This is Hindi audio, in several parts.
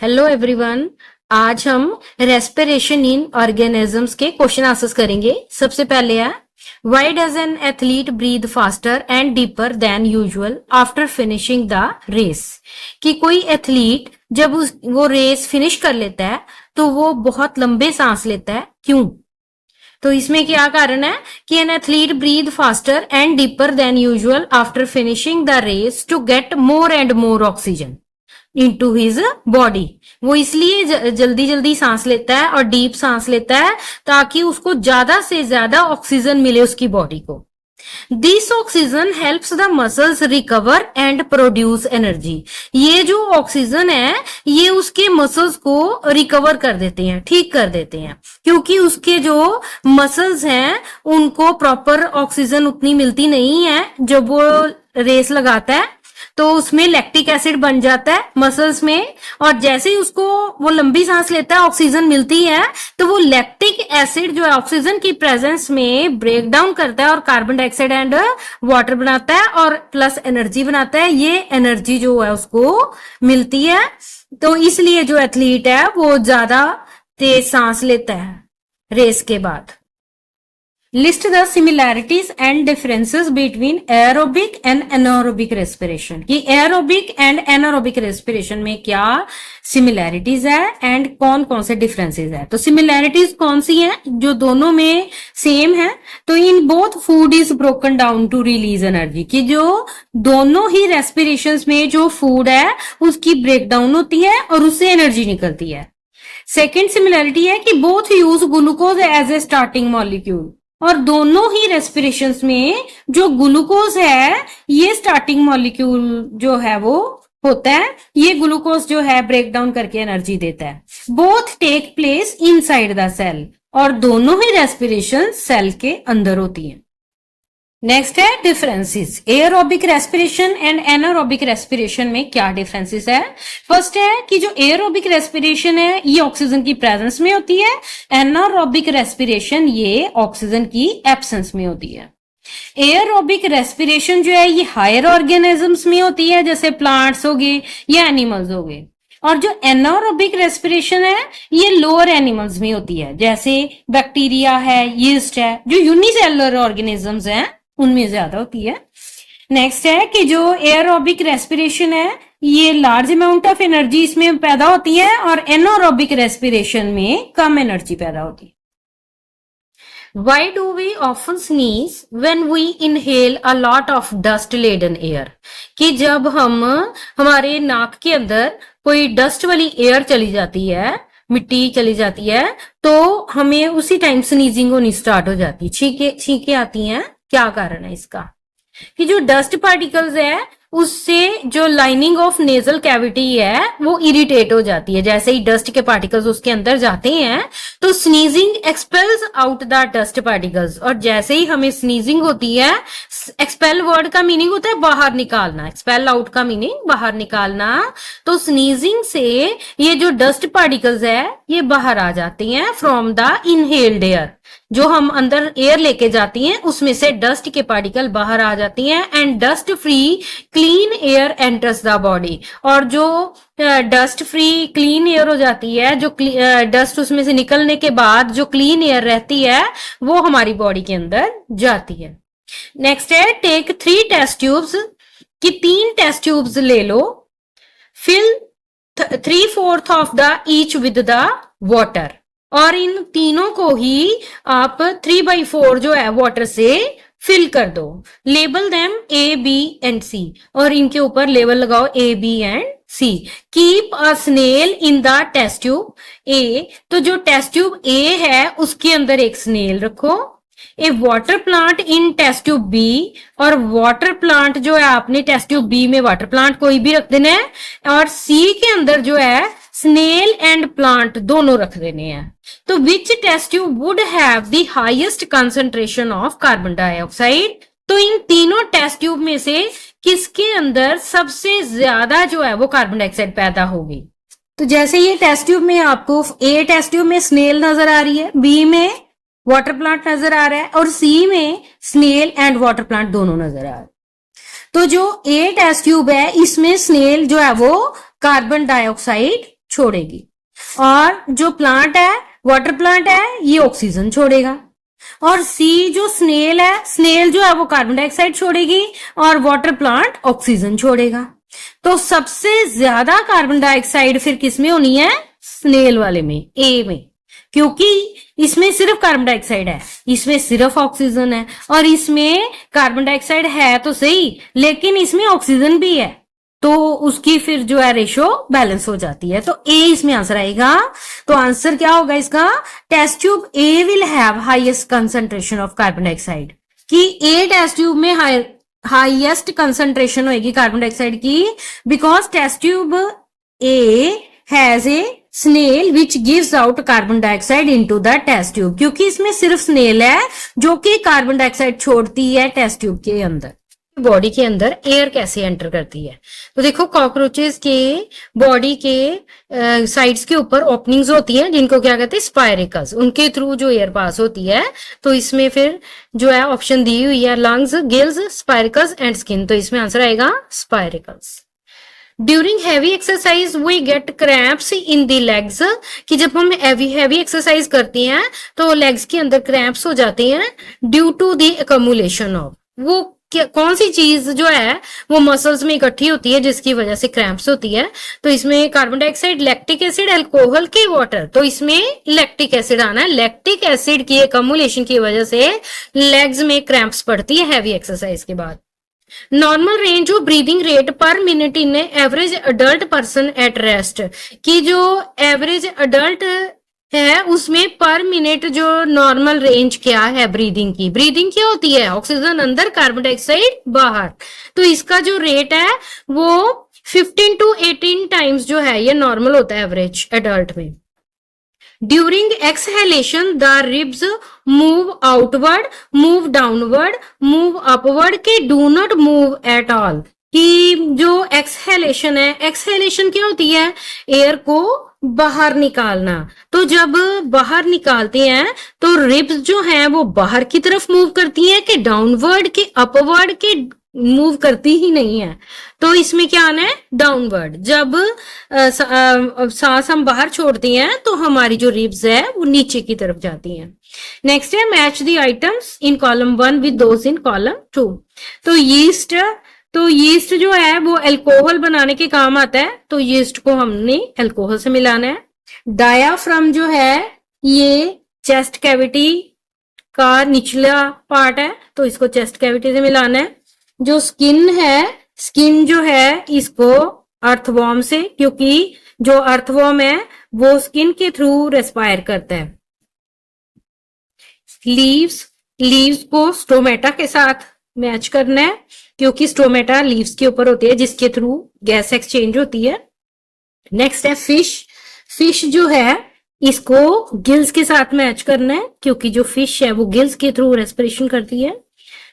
Hello everyone. आज हम रेस्पिरेशन इन ऑर्गेनिजम्स के क्वेश्चन आंसर्स करेंगे। सबसे पहले है why does an athlete breathe faster and deeper than usual after finishing the race. कि कोई एथलीट जब वो रेस फिनिश कर लेता है तो वो बहुत लंबे सांस लेता है, क्यों? तो इसमें क्या कारण है कि an athlete breathe faster and deeper than usual after finishing the race to get more and more oxygen into his body. वो इसलिए जल्दी जल्दी सांस लेता है और डीप सांस लेता है ताकि उसको ज्यादा से ज्यादा ऑक्सीजन मिले उसकी बॉडी को। This oxygen helps the muscles recover and produce energy. ये जो ऑक्सीजन है ये उसके मसल्स को रिकवर कर देते हैं, ठीक कर देते हैं, क्योंकि उसके जो मसल्स हैं उनको प्रॉपर ऑक्सीजन उतनी मिलती नहीं है। जब वो रेस लगाता है तो उसमें लैक्टिक एसिड बन जाता है मसल्स में, और जैसे ही उसको वो लंबी सांस लेता है ऑक्सीजन मिलती है तो वो लैक्टिक एसिड जो है ऑक्सीजन की प्रेजेंस में ब्रेक डाउन करता है और कार्बन डाइऑक्साइड एंड वाटर बनाता है और प्लस एनर्जी बनाता है। ये एनर्जी जो है उसको मिलती है, तो इसलिए जो एथलीट है वो ज्यादा तेज सांस लेता है रेस के बाद। List the similarities and differences between aerobic and anaerobic respiration. कि एरोबिक एंड एनारोबिक रेस्पिरेशन में क्या सिमिलैरिटीज है एंड कौन कौन से डिफरेंसेस है। तो सिमिलैरिटीज कौन सी हैं जो दोनों में सेम है? तो in both food is broken down to release energy. कि जो दोनों ही रेस्पिरेशंस में जो फूड है उसकी ब्रेक डाउन होती है और उससे एनर्जी निकलती है। सेकेंड सिमिलैरिटी है कि both use glucose as a starting molecule. और दोनों ही रेस्पिरेशंस में जो ग्लूकोज है ये स्टार्टिंग मॉलिक्यूल जो है वो होता है। ये ग्लूकोज जो है ब्रेक डाउन करके एनर्जी देता है। Both take place inside the cell. और दोनों ही रेस्पिरेशन सेल के अंदर होती हैं। नेक्स्ट है differences. Aerobic respiration and anaerobic respiration में क्या डिफरेंसेस है? फर्स्ट है कि जो एयरोबिक रेस्पिरेशन है ये ऑक्सीजन की प्रेजेंस में होती है, एनारोबिक रेस्पिरेशन ये ऑक्सीजन की एब्सेंस में होती है। एयरोबिक रेस्पिरेशन जो है ये हायर ऑर्गेनिजम्स में होती है, जैसे प्लांट्स हो गए या एनिमल्स हो गए। और जो एनारोबिक रेस्पिरेशन है ये लोअर एनिमल्स में होती है, जैसे बैक्टीरिया है, यीस्ट है, जो यूनिसेलुलर ऑर्गेनिजम्स हैं उनमें ज्यादा होती है। नेक्स्ट है कि जो एयरोबिक रेस्पिरेशन है ये लार्ज अमाउंट ऑफ एनर्जी इसमें पैदा होती है और एनारोबिक रेस्पिरेशन में कम एनर्जी पैदा होती है। Why do we often sneeze when we inhale a lot of dust laden air? कि जब हम हमारे नाक के अंदर कोई डस्ट वाली एयर चली जाती है, मिट्टी चली जाती है, तो हमें उसी टाइम स्नीजिंग होनी स्टार्ट हो जाती है, छींके आती हैं। क्या कारण है इसका? कि जो डस्ट पार्टिकल्स है उससे जो लाइनिंग ऑफ नेजल कैविटी है वो इरिटेट हो जाती है। जैसे ही डस्ट के पार्टिकल्स उसके अंदर जाते हैं तो sneezing expels out the dust particles. और जैसे ही हमें स्नीजिंग होती है, एक्सपेल वर्ड का मीनिंग होता है बाहर निकालना, एक्सपेल आउट का मीनिंग बाहर निकालना। तो स्नीजिंग से ये जो डस्ट पार्टिकल्स है ये बाहर आ जाती हैं फ्रॉम द इनहेल्ड एयर। जो हम अंदर एयर लेके जाती हैं उसमें से डस्ट के पार्टिकल बाहर आ जाती हैं and dust free clean air enters the body. और जो डस्ट फ्री क्लीन एयर हो जाती है, जो डस्ट उसमें से निकलने के बाद जो क्लीन एयर रहती है वो हमारी बॉडी के अंदर जाती है। नेक्स्ट है टेक 3 टेस्ट ट्यूब्स। कि 3 टेस्ट ट्यूब्स ले लो, fill 3/4 of the each with the water. और इन तीनों को ही आप 3/4 जो है वाटर से फिल कर दो। Label them A, B and C। और इनके ऊपर लेबल लगाओ A, B and C। Keep a snail in the test tube A। तो जो टेस्ट ट्यूब A है उसके अंदर एक स्नेल रखो। A water plant in test tube B। और वाटर प्लांट जो है आपने टेस्ट ट्यूब B में वाटर प्लांट कोई भी रख देना है, और C के अंदर जो है स्नेल एंड प्लांट दोनों रख देने हैं। तो which test tube would have the highest concentration of carbon dioxide? तो इन तीनों टेस्ट ट्यूब में से किसके अंदर सबसे ज्यादा जो है वो कार्बन डाइऑक्साइड पैदा होगी? तो जैसे ये टेस्ट ट्यूब में आपको A टेस्ट ट्यूब में स्नेल नजर आ रही है, B में वाटर प्लांट नजर आ रहा है और C में स्नेल एंड वाटर प्लांट दोनों नजर आ रहे हैं। तो जो A टेस्ट ट्यूब है इसमें स्नेल जो है वो कार्बन डाइऑक्साइड छोड़ेगी, और जो प्लांट है, वाटर प्लांट है, ये ऑक्सीजन छोड़ेगा। और सी जो स्नेल है, स्नेल जो है वो कार्बन डाइऑक्साइड छोड़ेगी और वाटर प्लांट ऑक्सीजन छोड़ेगा। तो सबसे ज्यादा कार्बन डाइऑक्साइड फिर किसमें होनी है? स्नेल वाले में, ए में, क्योंकि इसमें सिर्फ कार्बन डाइऑक्साइड है, इसमें सिर्फ ऑक्सीजन है, और इसमें कार्बन डाइऑक्साइड है तो सही लेकिन इसमें ऑक्सीजन भी है, तो उसकी फिर जो है रेशो बैलेंस हो जाती है। तो ए इसमें आंसर आएगा। तो आंसर क्या होगा इसका? Test tube A will have highest concentration of carbon dioxide, कि ए टेस्ट ट्यूब में हाईएस्ट कंसंट्रेशन होगी कार्बन डाइऑक्साइड की, because test tube A has a snail which gives out carbon dioxide into the test tube, क्योंकि इसमें सिर्फ स्नेल है जो कि कार्बन डाइऑक्साइड छोड़ती है टेस्ट ट्यूब के अंदर। बॉडी के अंदर एयर कैसे एंटर करती है? तो देखो, कॉकरोचेस के बॉडी के साइड्स के ऊपर ओपनिंग्स होती हैं जिनको क्या कहते हैं? स्पायरिकल्स, उनके थ्रू जो एयर पास होती है। तो इसमें फिर जो है ऑप्शन दी हुई है lungs, gills, spiracles and skin, तो इसमें आंसर आएगा spiracles. During heavy exercise we get cramps in the legs, कि जब हम हैवी एक्सरसाइज करते हैं तो लेग्स के अंदर क्रैम्प्स हो जाते हैं due to the accumulation of, वो कौन सी चीज जो है वो मसल्स में इकट्ठी होती है जिसकी वजह से क्रैम्प्स होती है? तो इसमें carbon dioxide, lactic acid, alcohol के वाटर, तो इसमें लैक्टिक एसिड आना है। लैक्टिक एसिड की एक्यूमुलेशन की वजह से लेग्स में क्रैम्प्स पड़ती है हैवी एक्सरसाइज के बाद। Normal range of breathing rate पर minute in average adult person at rest, की जो एवरेज अडल्ट है उसमें पर मिनट जो नॉर्मल रेंज क्या है ब्रीदिंग की? ब्रीदिंग क्या होती है? ऑक्सीजन अंदर, कार्बन डाइऑक्साइड बाहर। तो इसका जो रेट है वो 15 to 18 टाइम्स जो है ये नॉर्मल होता है एवरेज एडल्ट में। During exhalation the ribs move outward, move downward, move upward, के do not move at all, कि जो एक्सहेलेशन है, एक्सहेलेशन क्या होती है? एयर को बाहर निकालना। तो जब बाहर निकालते हैं तो रिब्स जो हैं वो बाहर की तरफ मूव करती हैं, कि डाउनवर्ड, के अपवर्ड, के मूव करती ही नहीं है। तो इसमें क्या आना है? डाउनवर्ड। जब सांस हम बाहर छोड़ते हैं तो हमारी जो रिब्स है वो नीचे की तरफ जाती हैं। नेक्स्ट है match the items in column 1 with those in column 2। तो यीस्ट जो है वो अल्कोहल बनाने के काम आता है, तो यीस्ट को हमने अल्कोहल से मिलाना है। डायाफ्राम जो है ये चेस्ट कैविटी का निचला पार्ट है, तो इसको चेस्ट कैविटी से मिलाना है। जो स्किन है, स्किन जो है इसको अर्थवॉर्म से, क्योंकि जो अर्थवॉर्म है वो स्किन के थ्रू रेस्पायर करता है। लीव्स को स्टोमेटा के साथ मैच करना है, क्योंकि स्टोमेटा लीव्स के ऊपर होती है जिसके थ्रू गैस एक्सचेंज होती है। नेक्स्ट है फिश जो है इसको गिल्स के साथ मैच करना है, क्योंकि जो फिश है वो गिल्स के थ्रू रेस्पिरेशन करती है।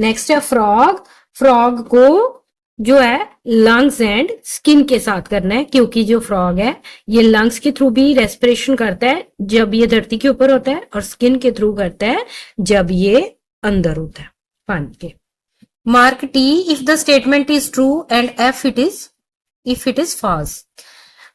नेक्स्ट है फ्रॉग को जो है लंग्स एंड स्किन के साथ करना है, क्योंकि जो फ्रॉग है ये लंग्स के थ्रू भी रेस्पिरेशन करता है जब ये धरती के ऊपर होता है, और स्किन के थ्रू करता है जब ये अंदर होता है पानी के। Mark T if the statement is true and if it is false.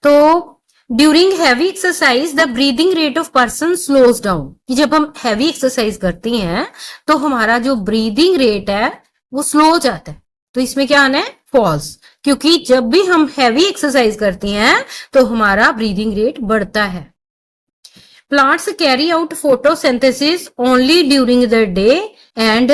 तो during heavy exercise the breathing rate of person slows down, कि जब हम हैवी एक्सरसाइज करते हैं तो हमारा जो ब्रीदिंग रेट है वो स्लो हो जाता है, तो इसमें क्या आना है? फॉल्स, क्योंकि जब भी हम हैवी एक्सरसाइज करते हैं तो हमारा ब्रीदिंग रेट बढ़ता है। Plants carry out photosynthesis only during the day and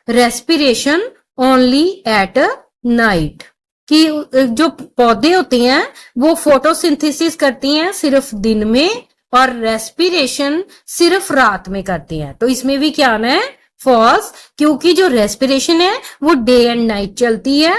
respiration only at night, कि जो पौधे होते हैं वो फोटोसिंथेसिस करती हैं सिर्फ दिन में और रेस्पिरेशन सिर्फ रात में करती हैं, तो इसमें भी क्या आना है? फॉल्स, क्योंकि जो रेस्पिरेशन है वो डे एंड नाइट चलती है।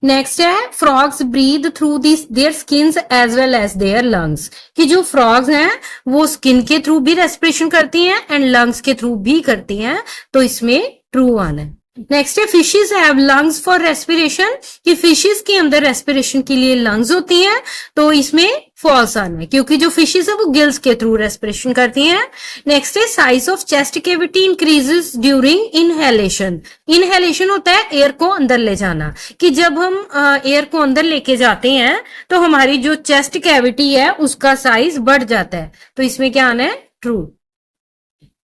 नेक्स्ट है frogs breathe through their skins as well as their lungs, कि जो फ्रॉग्स हैं वो स्किन के थ्रू भी रेस्पिरेशन करती हैं एंड लंग्स के थ्रू भी करती हैं, तो इसमें ट्रू आना है। नेक्स्ट है fishes have lungs for respiration, कि फिशेस के अंदर रेस्पिरेशन के लिए लंग्स होती हैं, तो इसमें फॉल्स आना है क्योंकि जो फिशेस है वो गिल्स के थ्रू रेस्पिरेशन करती हैं। नेक्स्ट है size of chest cavity increases during inhalation. Inhalation होता है एयर को अंदर ले जाना, कि जब हम एयर को अंदर लेके जाते हैं तो हमारी जो चेस्ट कैविटी है उसका साइज बढ़ जाता है, तो इसमें क्या आना है? True.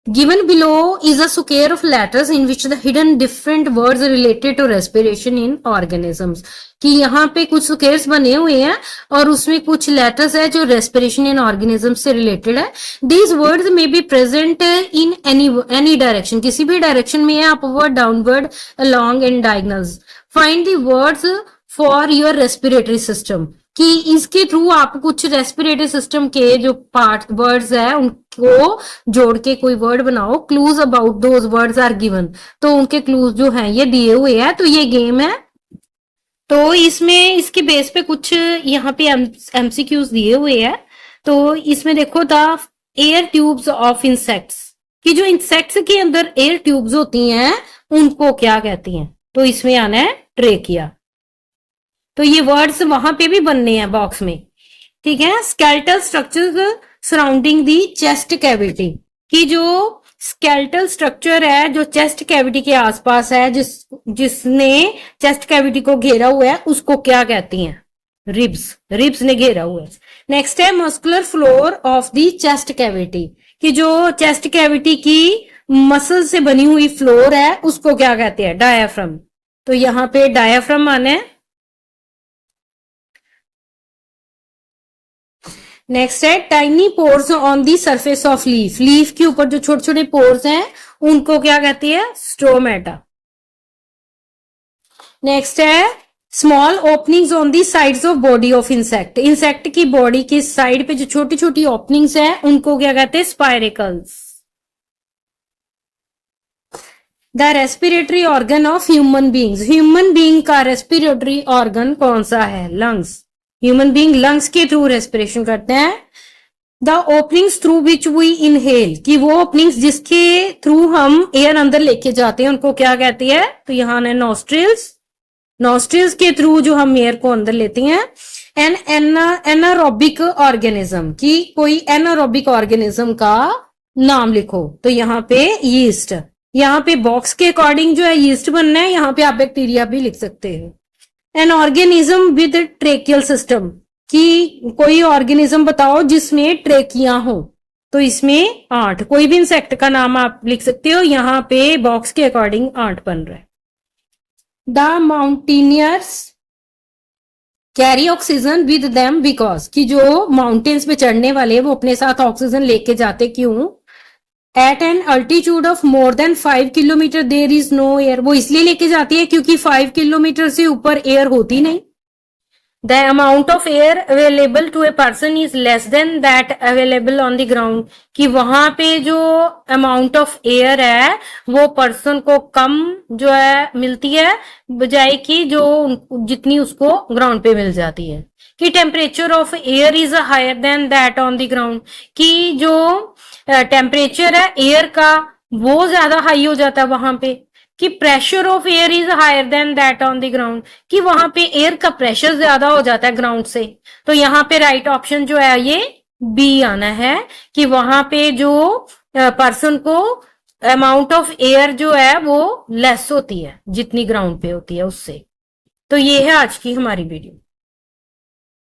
Given below is a square of letters in which the hidden different words related to respiration in organisms, कि यहाँ पे कुछ स्क्वेयर्स बने हुए हैं और उसमें कुछ लेटर्स है जो रेस्पिरेशन इन ऑर्गेनिज्म से रिलेटेड है। These words may be present in any direction, किसी भी डायरेक्शन में है, upward, downward, along and diagonals. Find the words for your respiratory system, कि इसके थ्रू आप कुछ रेस्पिरेटरी सिस्टम के जो पार्ट वर्ड्स है उनको जोड़ के कोई वर्ड बनाओ। Clues about those words are given, तो उनके क्लूज जो हैं ये दिए हुए हैं। तो ये गेम है, तो इसमें इसके बेस पे कुछ यहाँ पे एमसीक्यूज दिए हुए हैं। तो इसमें देखो, the air tubes of insects, कि जो इंसेक्ट्स के अंदर एयर ट्यूब्स होती हैं उनको क्या कहती हैं? तो इसमें आना है ट्रेकिया। तो ये वर्ड्स वहां पे भी बनने हैं बॉक्स में, ठीक है। Skeletal structure surrounding the chest cavity, कि जो स्केलेटल स्ट्रक्चर है जो चेस्ट कैविटी के आसपास है, जिसने चेस्ट कैविटी को घेरा हुआ है, उसको क्या कहती हैं? रिब्स। रिब्स ने घेरा हुआ है। नेक्स्ट है muscular floor of the chest cavity, कि जो चेस्ट कैविटी की मसल से बनी हुई फ्लोर है उसको क्या कहते हैं? डायाफ्राम। तो यहाँ पे डायाफ्राम आना है। नेक्स्ट है tiny pores on the surface of leaf, leaf के ऊपर जो छोटे छोटे पोर्स हैं उनको क्या कहती है? स्ट्रोमेटा। नेक्स्ट है small openings on the sides of body of insect, insect की बॉडी की साइड पे जो छोटी छोटी ओपनिंग्स है उनको क्या कहते हैं? Spiracles. The respiratory organ of human beings, human being का रेस्पिरेटरी ऑर्गन कौन सा है? लंग्स। ह्यूमन बींग लंग्स के थ्रू रेस्पिरेशन करते हैं। The openings through which we inhale, कि वो ओपनिंग्स जिसके थ्रू हम एयर अंदर लेके जाते हैं उनको क्या कहती है? तो यहाँ है नॉस्ट्रिल्स, नॉस्ट्रिल्स के थ्रू जो हम एयर को अंदर लेते हैं। एन एनारोबिक ऑर्गेनिज्म, कि कोई एनारोबिक ऑर्गेनिज्म का नाम लिखो। तो यहाँ पे यीस्ट, यहाँ पे बॉक्स के अकॉर्डिंग जो है यीस्ट बनना है, यहाँ पे आप बैक्टीरिया भी लिख सकते हैं। An organism with tracheal system, कि कोई ऑर्गेनिज्म बताओ जिसमें ट्रेकिया हो, तो इसमें 8, कोई भी इंसेक्ट का नाम आप लिख सकते हो। यहाँ पे बॉक्स के अकॉर्डिंग 8 बन रहा है। The mountaineers carry oxygen with them because, कि जो माउंटेन्स पे चढ़ने वाले वो अपने साथ ऑक्सीजन लेके जाते क्यों? At an altitude of more than 5 kilometre there is no air, वो इसलिए लेके जाती है क्योंकि 5 किलोमीटर से ऊपर एयर होती नहीं। The amount of air available to a person is less than that available on the ground, कि वहां पे जो अमाउंट ऑफ एयर है वो पर्सन को कम जो है मिलती है बजाय कि जो जितनी उसको ग्राउंड पे मिल जाती है। कि temperature of air is higher than that on the ground, कि जो टेम्परेचर है एयर का वो ज्यादा हाई हो जाता है वहां पे। कि pressure of air is higher than that on the ground, कि वहां पे एयर का प्रेशर ज्यादा हो जाता है ग्राउंड से। तो यहाँ पे राइट ऑप्शन जो है ये बी आना है, कि वहां पे जो पर्सन को अमाउंट ऑफ एयर जो है वो लेस होती है जितनी ग्राउंड पे होती है उससे। तो ये है आज की हमारी वीडियो।